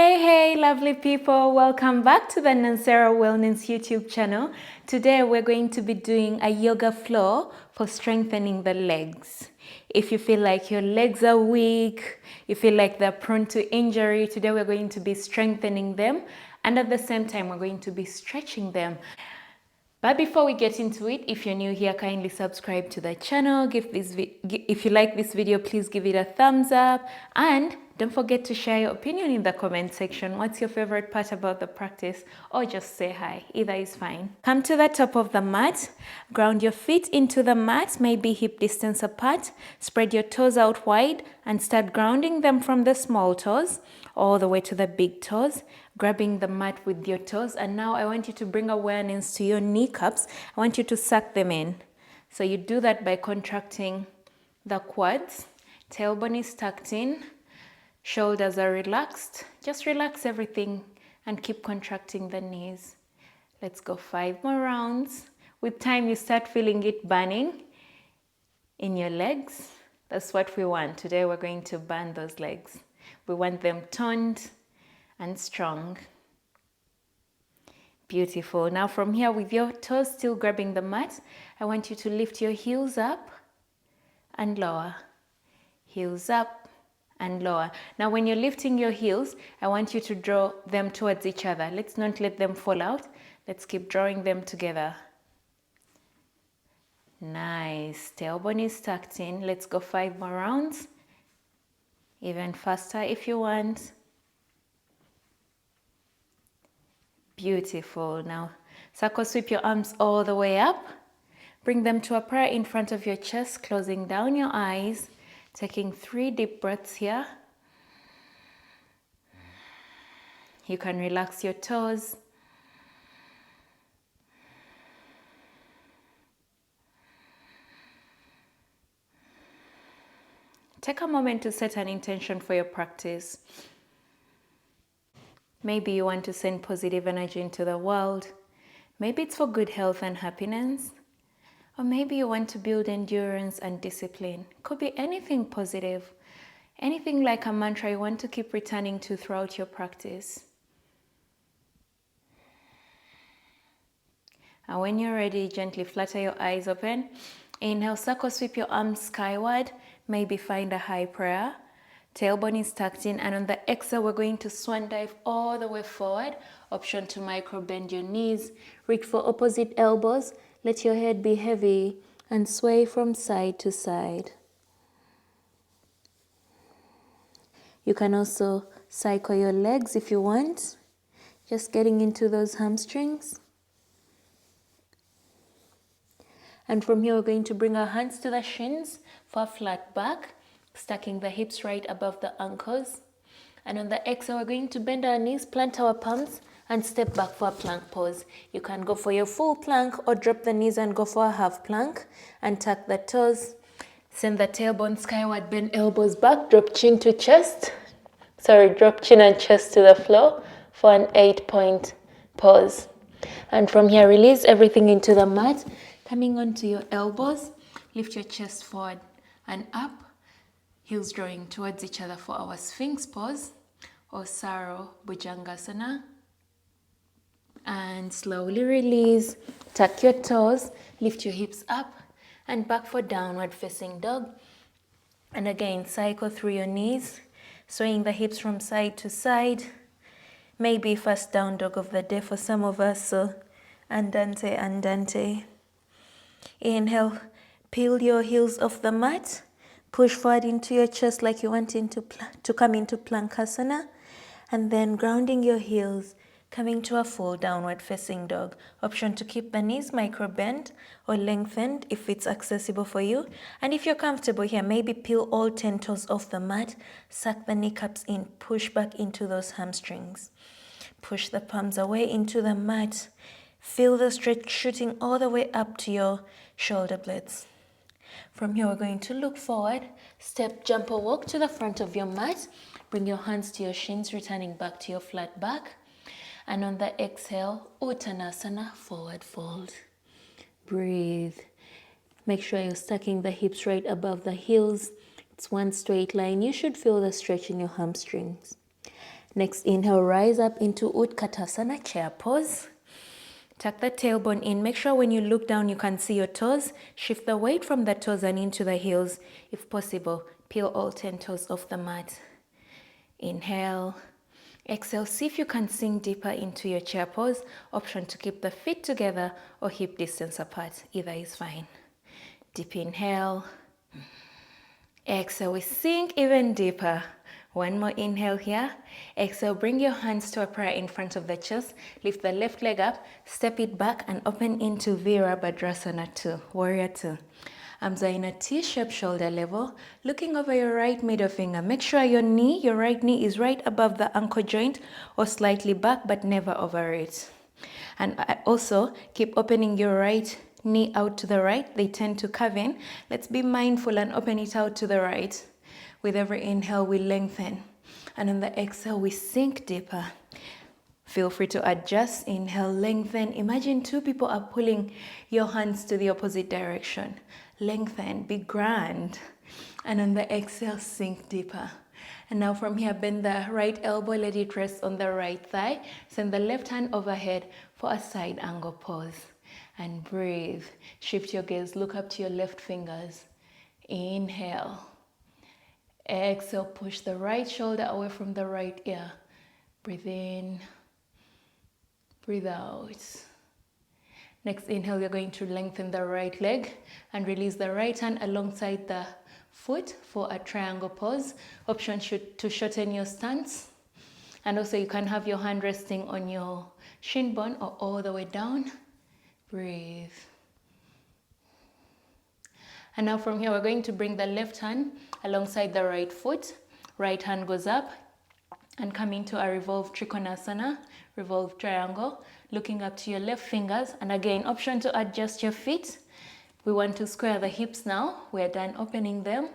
Hey, lovely people. Welcome back to the Nansera Wellness YouTube channel. Today we're going to be doing a yoga flow for strengthening the legs. If you feel like your legs are weak, you feel like they're prone to injury, today we're going to be strengthening them, and at the same time we're going to be stretching them. But before we get into it, if you're new here, kindly subscribe to the channel. If you like this video, please give it a thumbs up. And don't forget to share your opinion in the comment section. What's your favorite part about the practice? Or just say hi. Either is fine. Come to the top of the mat. Ground your feet into the mat, maybe hip distance apart. Spread your toes out wide and start grounding them from the small toes all the way to the big toes, grabbing the mat with your toes. And now I want you to bring awareness to your kneecaps. I want you to suck them in. So you do that by contracting the quads. Tailbone is tucked in. Shoulders are relaxed. Just relax everything and keep contracting the knees. Let's go 5 more rounds. With time, you start feeling it burning in your legs. That's what we want. Today, we're going to burn those legs. We want them toned and strong. Beautiful. Now from here, with your toes still grabbing the mat, I want you to lift your heels up and lower. Heels up and lower. Now when you're lifting your heels, I want you to draw them towards each other. Let's not let them fall out. Let's keep drawing them together. Nice. Tailbone is tucked in. Let's go 5 more rounds. Even faster if you want. Beautiful. Now, circle sweep your arms all the way up. Bring them to a prayer in front of your chest, closing down your eyes, taking 3 deep breaths here. You can relax your toes. Take a moment to set an intention for your practice. Maybe you want to send positive energy into the world. Maybe it's for good health and happiness. Or maybe you want to build endurance and discipline. Could be anything positive. Anything like a mantra you want to keep returning to throughout your practice. And when you're ready, gently flutter your eyes open. Inhale, circle sweep your arms skyward. Maybe find a high prayer. Tailbone is tucked in, and on the exhale, we're going to swan dive all the way forward. Option to micro bend your knees. Reach for opposite elbows. Let your head be heavy and sway from side to side. You can also cycle your legs if you want. Just getting into those hamstrings. And from here, we're going to bring our hands to the shins for a flat back, stacking the hips right above the ankles. And on the exhale, we're going to bend our knees, plant our palms, and step back for a plank pose. You can go for your full plank or drop the knees and go for a half plank and tuck the toes. Send the tailbone skyward, bend elbows back, drop chin to chest. Drop chin and chest to the floor for an 8-point pose. And from here, release everything into the mat. Coming onto your elbows, lift your chest forward and up. Heels drawing towards each other for our Sphinx pose or Saro Bhujangasana. And slowly release. Tuck your toes, lift your hips up and back for downward facing dog. And again, cycle through your knees, swaying the hips from side to side. Maybe first down dog of the day for some of us, so andante, andante. Inhale, peel your heels off the mat. Push forward into your chest like you want to come into Plankasana. And then grounding your heels, coming to a full downward facing dog. Option to keep the knees micro bent or lengthened if it's accessible for you. And if you're comfortable here, maybe peel all 10 toes off the mat. Suck the kneecaps in, push back into those hamstrings. Push the palms away into the mat. Feel the stretch shooting all the way up to your shoulder blades. From here, we're going to look forward, step, jump or walk to the front of your mat. Bring your hands to your shins, returning back to your flat back. And on the exhale, Utkatasana, forward fold. Breathe. Make sure you're stacking the hips right above the heels. It's one straight line. You should feel the stretch in your hamstrings. Next, inhale, rise up into Utkatasana, chair pose. Tuck the tailbone in. Make sure when you look down, you can see your toes. Shift the weight from the toes and into the heels. If possible, peel all 10 toes off the mat. Inhale. Exhale. See if you can sink deeper into your chair pose. Option to keep the feet together or hip distance apart. Either is fine. Deep inhale. Exhale. We sink even deeper. One more inhale here. Exhale, bring your hands to a prayer in front of the chest. Lift the left leg up, step it back and open into Veerabhadrasana 2, Warrior 2. Arms are in a T-shaped shoulder level. Looking over your right middle finger. Make sure your right knee is right above the ankle joint or slightly back, but never over it. And also keep opening your right knee out to the right. They tend to curve in. Let's be mindful and open it out to the right. With every inhale, we lengthen. And on the exhale, we sink deeper. Feel free to adjust. Inhale, lengthen. Imagine two people are pulling your hands to the opposite direction. Lengthen, be grand. And on the exhale, sink deeper. And now from here, bend the right elbow, let it rest on the right thigh. Send the left hand overhead for a side angle pose. And breathe. Shift your gaze, look up to your left fingers. Inhale. Exhale, push the right shoulder away from the right ear. Breathe in, breathe out. Next inhale, you're going to lengthen the right leg and release the right hand alongside the foot for a triangle pose. Option to shorten your stance. And also you can have your hand resting on your shin bone or all the way down. Breathe. And now from here, we're going to bring the left hand alongside the right foot. Right hand goes up and come into a revolve trikonasana, revolve triangle, looking up to your left fingers. And again, option to adjust your feet. We want to square the hips now. We're done opening them.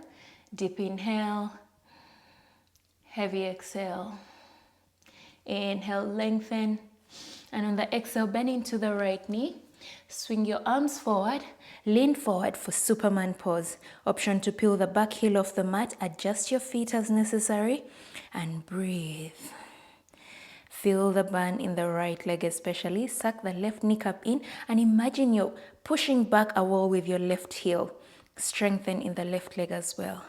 Deep inhale, heavy exhale. Inhale, lengthen. And on the exhale, bend into the right knee. Swing your arms forward, lean forward for Superman pose. Option to peel the back heel off the mat, adjust your feet as necessary, and breathe. Feel the burn in the right leg especially. Suck the left kneecap in and imagine you're pushing back a wall with your left heel. Strengthen in the left leg as well.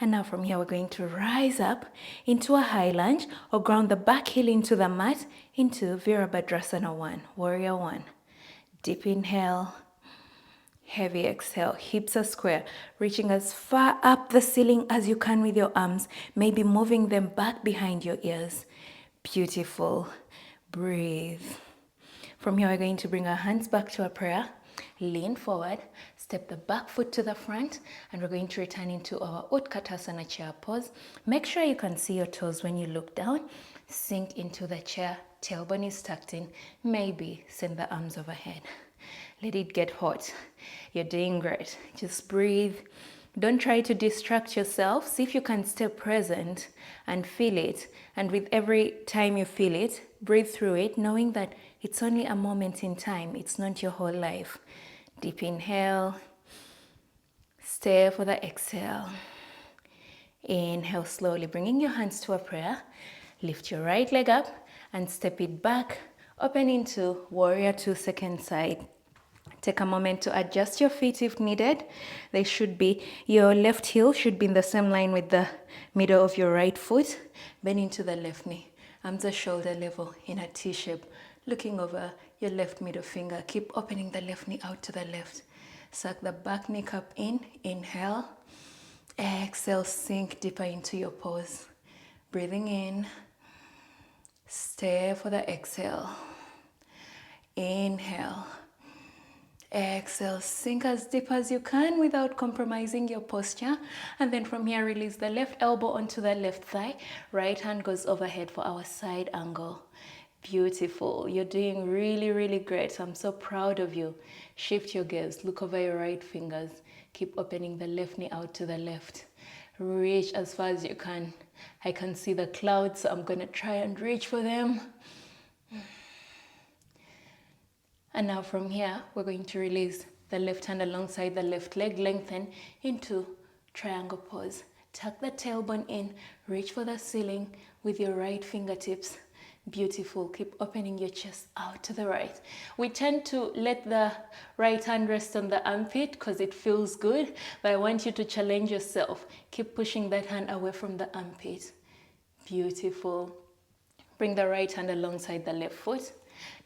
And now from here, we're going to rise up into a high lunge or ground the back heel into the mat into Veerabhadrasana 1, Warrior 1. Deep inhale, heavy exhale. Hips are square, reaching as far up the ceiling as you can with your arms, maybe moving them back behind your ears. Beautiful. Breathe. From here, we're going to bring our hands back to a prayer. Lean forward, step the back foot to the front, and we're going to return into our Utkatasana chair pose. Make sure you can see your toes when you look down. Sink into the chair, tailbone is tucked in. Maybe send the arms overhead. Let it get hot. You're doing great. Just breathe. Don't try to distract yourself. See if you can stay present and feel it. And with every time you feel it, breathe through it, knowing that it's only a moment in time. It's not your whole life. Deep inhale. Stay for the exhale. Inhale slowly, bringing your hands to a prayer. Lift your right leg up and step it back. Open into Warrior 2, second side. Take a moment to adjust your feet if needed. They should be, your left heel should be in the same line with the middle of your right foot. Bend into the left knee. Arms are shoulder level in a T shape. Looking over your left middle finger. Keep opening the left knee out to the left. Suck the back kneecap in. Inhale. Exhale, sink deeper into your pose. Breathing in. Stay for the exhale. Inhale. Exhale, sink as deep as you can without compromising your posture. And then from here, release the left elbow onto the left thigh. Right hand goes overhead for our side angle. Beautiful. You're doing really, really great. I'm so proud of you. Shift your gaze. Look over your right fingers. Keep opening the left knee out to the left. Reach as far as you can. I can see the clouds, so I'm going to try and reach for them. And now from here, we're going to release the left hand alongside the left leg, lengthen into triangle pose. Tuck the tailbone in, reach for the ceiling, with your right fingertips. Beautiful. Keep opening your chest out to the right. We tend to let the right hand rest on the armpit because it feels good, but I want you to challenge yourself. Keep pushing that hand away from the armpit. Beautiful. Bring the right hand alongside the left foot.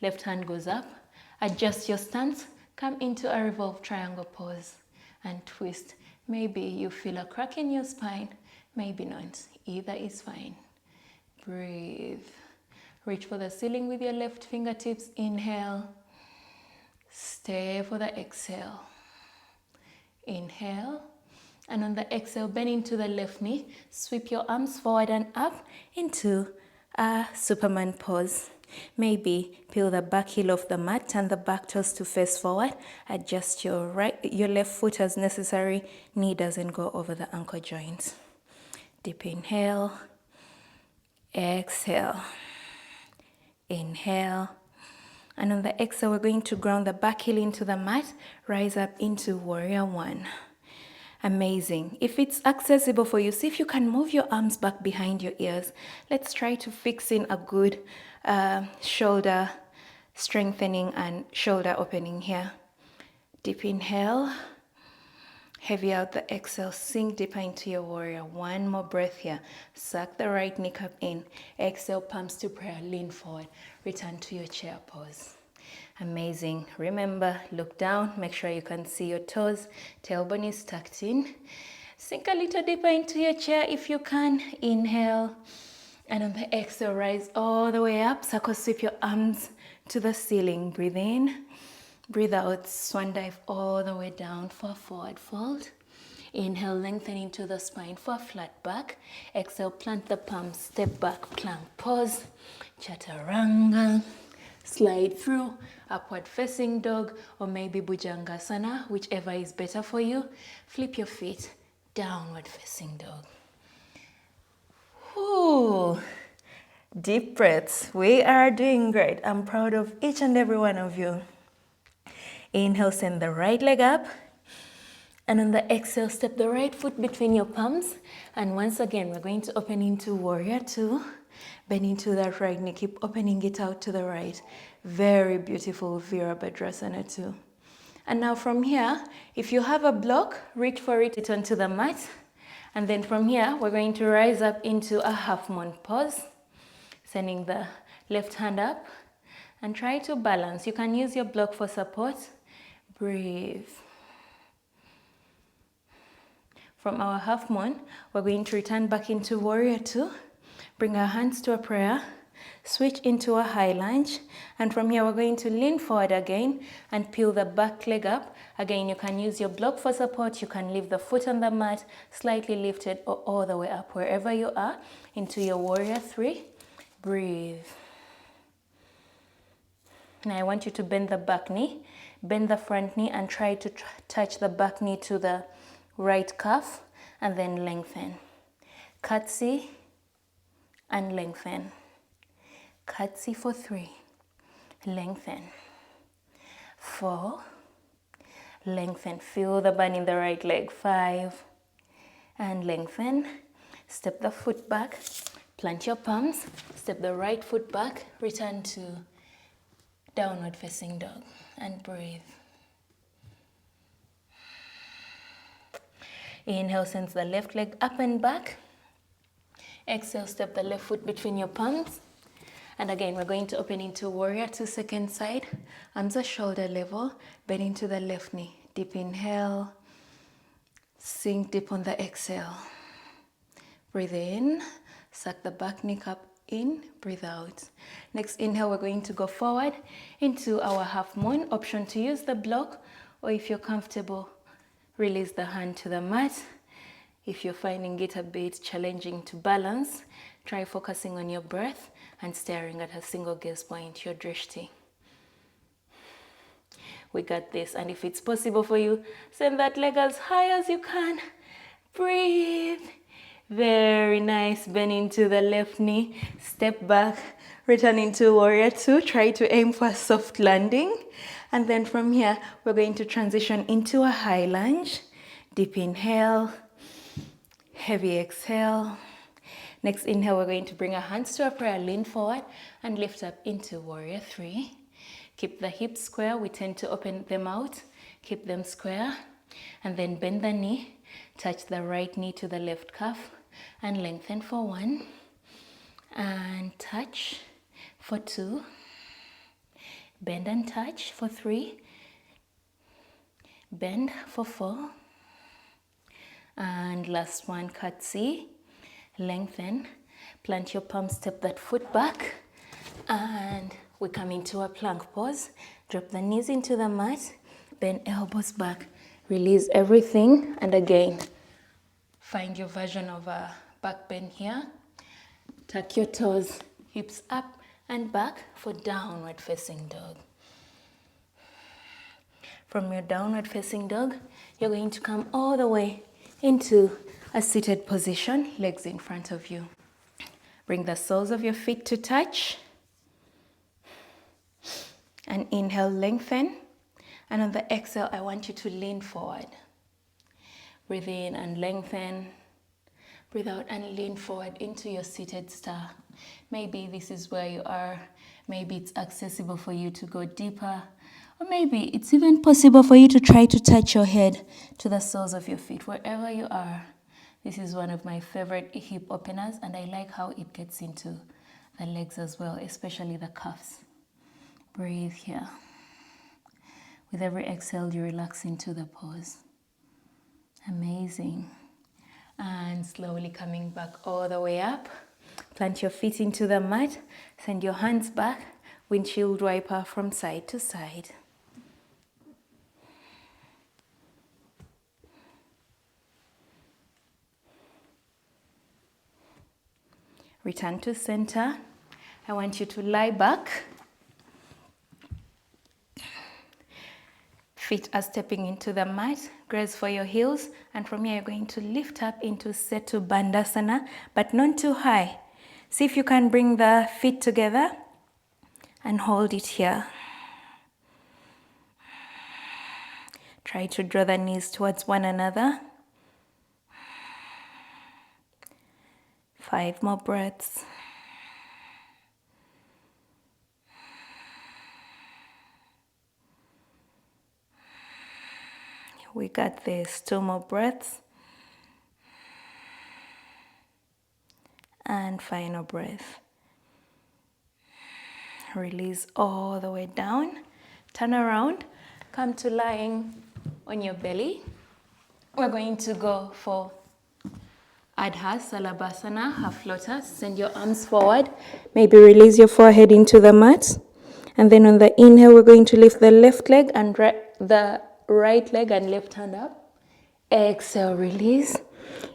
Left hand goes up. Adjust your stance. Come into a revolve triangle pose and twist. Maybe you feel a crack in your spine, maybe not. Either is fine. Breathe. Reach for the ceiling with your left fingertips. Inhale. Stay for the exhale. Inhale. And on the exhale, bend into the left knee. Sweep your arms forward and up into a Superman pose. Maybe peel the back heel of the mat, turn the back toes to face forward. Adjust your left foot as necessary. Knee doesn't go over the ankle joint. Deep inhale. Exhale. Inhale. And on the exhale, we're going to ground the back heel into the mat. Rise up into warrior one. Amazing. If it's accessible for you, see if you can move your arms back behind your ears. Let's try to fix in a good shoulder strengthening and shoulder opening here. Deep inhale. Heavy out the exhale. Sink deeper into your warrior. One more breath here. Suck the right kneecap in. Exhale, palms to prayer. Lean forward. Return to your chair pose. Amazing. Remember, look down. Make sure you can see your toes. Tailbone is tucked in. Sink a little deeper into your chair if you can. Inhale. And on the exhale, rise all the way up. Circle sweep your arms to the ceiling. Breathe in. Breathe out. Swan dive all the way down for a forward fold. Inhale, lengthen into the spine for a flat back. Exhale, plant the palms. Step back, plank pose. Chaturanga. Slide through, upward facing dog, or maybe Bhujangasana, whichever is better for you. Flip your feet, downward facing dog. Ooh. Deep breaths. We are doing great. I'm proud of each and every one of you. Inhale, send the right leg up. And on the exhale, step the right foot between your palms. And once again, we're going to open into warrior two. Bend into that right knee. Keep opening it out to the right. Very beautiful Veerabhadrasana too. And now from here, if you have a block, reach for it onto the mat. And then from here, we're going to rise up into a half moon pose. Sending the left hand up. And try to balance. You can use your block for support. Breathe. From our half moon, we're going to return back into warrior two. Bring our hands to a prayer, switch into a high lunge, and from here we're going to lean forward again and peel the back leg up. Again, you can use your block for support, you can leave the foot on the mat, slightly lifted or all the way up, wherever you are, into your warrior three. Breathe. Now I want you to bend the back knee, bend the front knee and try to touch the back knee to the right calf and then lengthen. Curtsy. And lengthen. Curtsy for 3. Lengthen. 4. Lengthen. Feel the burn in the right leg. 5. And lengthen. Step the foot back. Plant your palms. Step the right foot back. Return to downward facing dog. And breathe. Inhale, sends the left leg up and back. Exhale, step the left foot between your palms. And again, we're going to open into warrior two, second side. Arms at shoulder level. Bend into the left knee. Deep inhale. Sink deep on the exhale. Breathe in. Suck the back kneecap in. Breathe out. Next inhale, we're going to go forward into our half moon. Option to use the block, or if you're comfortable, release the hand to the mat. If you're finding it a bit challenging to balance, try focusing on your breath and staring at a single gaze point, your drishti. We got this. And if it's possible for you, send that leg as high as you can. Breathe. Very nice. Bend into the left knee. Step back. Return into warrior two. Try to aim for a soft landing. And then from here, we're going to transition into a high lunge. Deep inhale. Heavy exhale. Next inhale, we're going to bring our hands to our prayer, lean forward and lift up into warrior 3. Keep the hips square. We tend to open them out. Keep them square. And then bend the knee. Touch the right knee to the left calf and lengthen for 1. And touch for 2. Bend and touch for 3. Bend for 4. And last one, curtsy. Lengthen. Plant your palm, step that foot back. And we come into a plank pose. Drop the knees into the mat. Bend elbows back. Release everything. And again, find your version of a back bend here. Tuck your toes, hips up and back for downward facing dog. From your downward facing dog, you're going to come all the way into a seated position, legs in front of you. Bring the soles of your feet to touch. And inhale, lengthen. And on the exhale, I want you to lean forward. Breathe in and lengthen. Breathe out and lean forward into your seated star. Maybe this is where you are. Maybe it's accessible for you to go deeper. Or maybe it's even possible for you to try to touch your head to the soles of your feet. Wherever you are, this is one of my favorite hip openers, and I like how it gets into the legs as well, especially the calves. Breathe here. With every exhale, you relax into the pose. Amazing. And slowly coming back all the way up. Plant your feet into the mat. Send your hands back. Windshield wiper from side to side. Return to center. I want you to lie back. Feet are stepping into the mat. Graze for your heels. And from here, you're going to lift up into Setu Bandhasana, but not too high. See if you can bring the feet together and hold it here. Try to draw the knees towards one another. 5 more breaths. We got this. 2 more breaths. And final breath. Release all the way down. Turn around. Come to lying on your belly. We're going to go for Adha Salabhasana, half floater. Send your arms forward. Maybe release your forehead into the mat. And then on the inhale, we're going to lift the left leg and the right leg and left hand up. Exhale, release.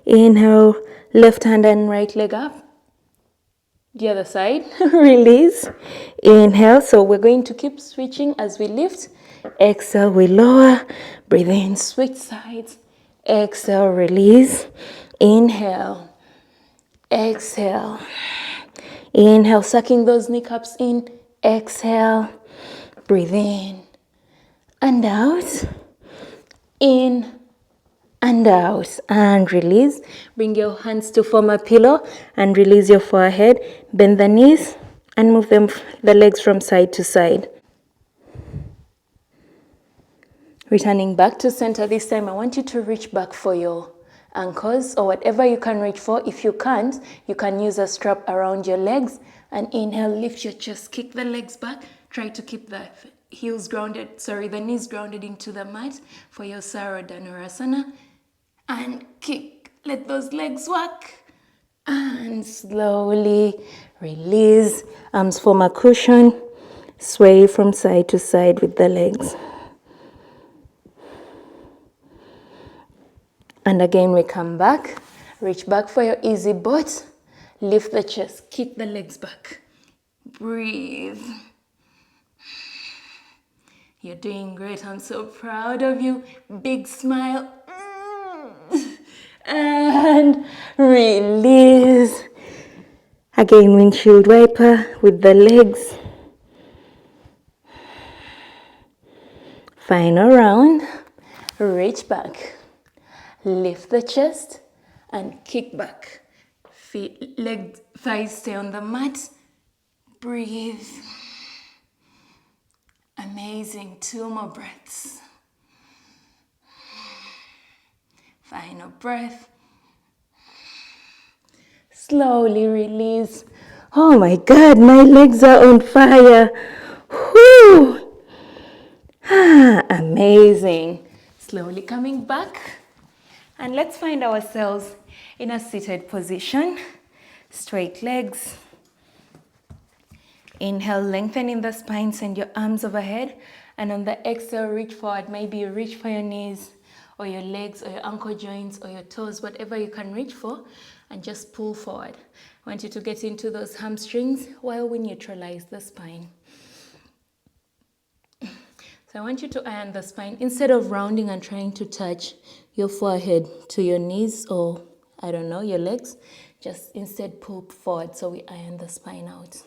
Inhale, left hand and right leg up. The other side, release. Inhale, so we're going to keep switching as we lift. Exhale, we lower. Breathe in, switch sides. Exhale, release. Inhale. Exhale. Inhale, sucking those kneecaps in. Exhale. Breathe in and out. In and out. And release. Bring your hands to form a pillow and release your forehead. Bend the knees and move the legs from side to side. Returning back to center this time, I want you to reach back for your ankles or whatever you can reach for. If you can't, you can use a strap around your legs. And inhale, lift your chest, kick the legs back. Try to keep the the knees grounded into the mat for your Dhanurasana. And kick, let those legs work. And slowly release. Arms form a cushion. Sway from side to side with the legs. And again, we come back. Reach back for your easy butt. Lift the chest. Kick the legs back. Breathe. You're doing great. I'm so proud of you. Big smile. And release. Again, windshield wiper with the legs. Final round. Reach back. Lift the chest and kick back. thighs stay on the mat. Breathe. Amazing. 2 more breaths. Final breath. Slowly release. Oh my God, my legs are on fire. Whew. Amazing. Slowly coming back. And let's find ourselves in a seated position. Straight legs. Inhale, lengthening the spine, send your arms overhead. And on the exhale, reach forward. Maybe you reach for your knees or your legs or your ankle joints or your toes, whatever you can reach for, and just pull forward. I want you to get into those hamstrings while we neutralize the spine. So I want you to iron the spine. Instead of rounding and trying to touch your forehead to your knees or, I don't know, your legs, just instead pull forward so we iron the spine out.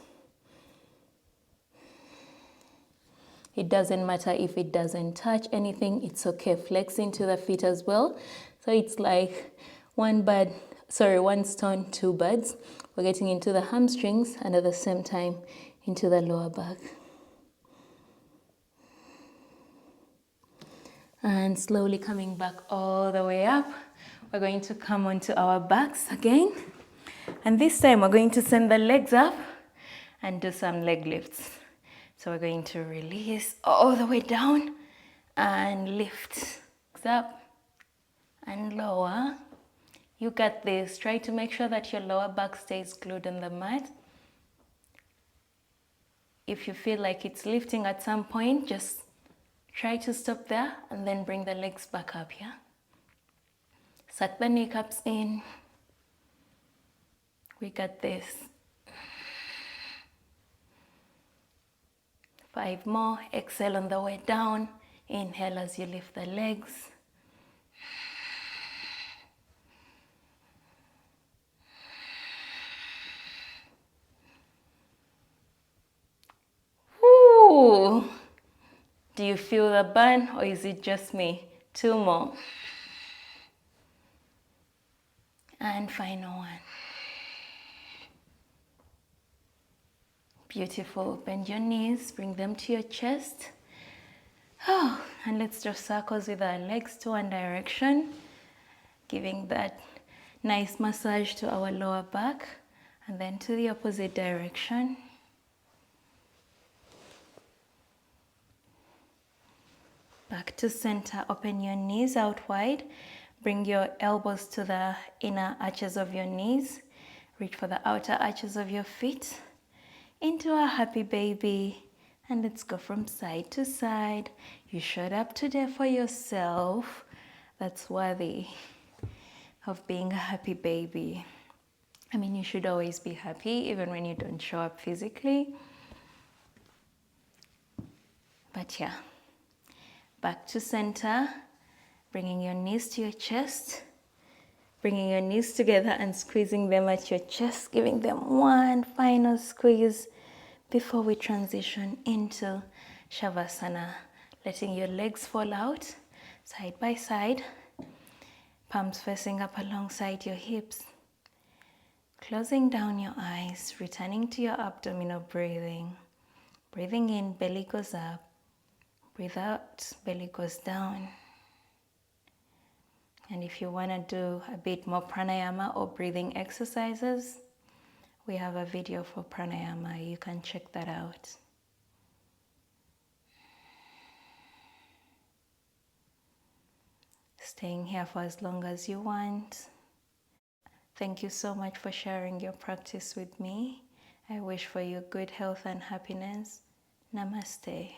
It doesn't matter if it doesn't touch anything, it's okay. Flex into the feet as well. So it's like one stone, 2 birds. We're getting into the hamstrings and at the same time into the lower back. And slowly coming back all the way up. We're going to come onto our backs again. And this time we're going to send the legs up and do some leg lifts. So we're going to release all the way down and lift up and lower. You got this. Try to make sure that your lower back stays glued on the mat. If you feel like it's lifting at some point, just try to stop there and then bring the legs back up, yeah? Suck the kneecaps in. We got this. 5 more. Exhale on the way down. Inhale as you lift the legs. Woo! Do you feel the burn or is it just me? 2 more. And final one. Beautiful. Bend your knees, bring them to your chest. Oh, and let's draw circles with our legs to one direction, giving that nice massage to our lower back, and then to the opposite direction. Back to center. Open your knees out wide. Bring your elbows to the inner arches of your knees. Reach for the outer arches of your feet. Into a happy baby. And let's go from side to side. You showed up today for yourself. That's worthy of being a happy baby. I mean, you should always be happy, even when you don't show up physically. But yeah, back to center. Bringing your knees to your chest. Bringing your knees together and squeezing them at your chest. Giving them one final squeeze before we transition into Shavasana. Letting your legs fall out, side by side. Palms facing up alongside your hips. Closing down your eyes, returning to your abdominal breathing. Breathing in, belly goes up. Breathe out, belly goes down. And if you want to do a bit more pranayama or breathing exercises, we have a video for pranayama. You can check that out. Staying here for as long as you want. Thank you so much for sharing your practice with me. I wish for you good health and happiness. Namaste.